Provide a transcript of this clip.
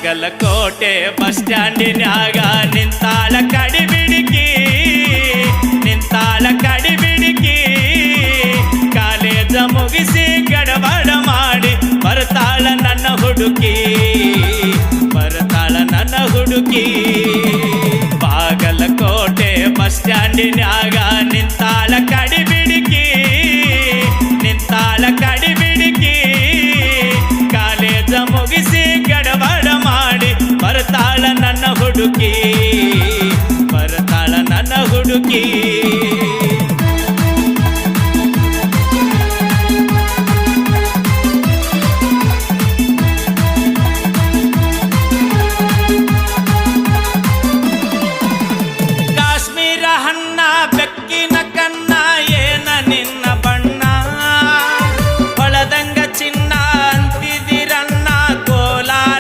Bagalkot bus ಸ್ಟ್ಯಾಂಡಿನ್ಯಾಗ ನಿಂತಾಳ ಕಡಿಬಿಡಿಕಿ college ಮುಗಿಸಿ ಗಡಬಡ ಮಾಡಿ ಬರ್ತಾಳ ನನ್ನ ಹುಡುಕಿ ಬಾಗಲಕೋಟೆ ಬಸ್ ಸ್ಟ್ಯಾಂಡಿನ್ಯಾಗ ನಿಂತಾಳ ಕಡಿಬಿಡಿಕಿ ಕಾಲೇಜ ಮುಗಿಸಿ ಗಡಬಡ ಮಾಡಿ ಬರ್ತಾಳ ನನ್ನ ಹುಡುಕಿ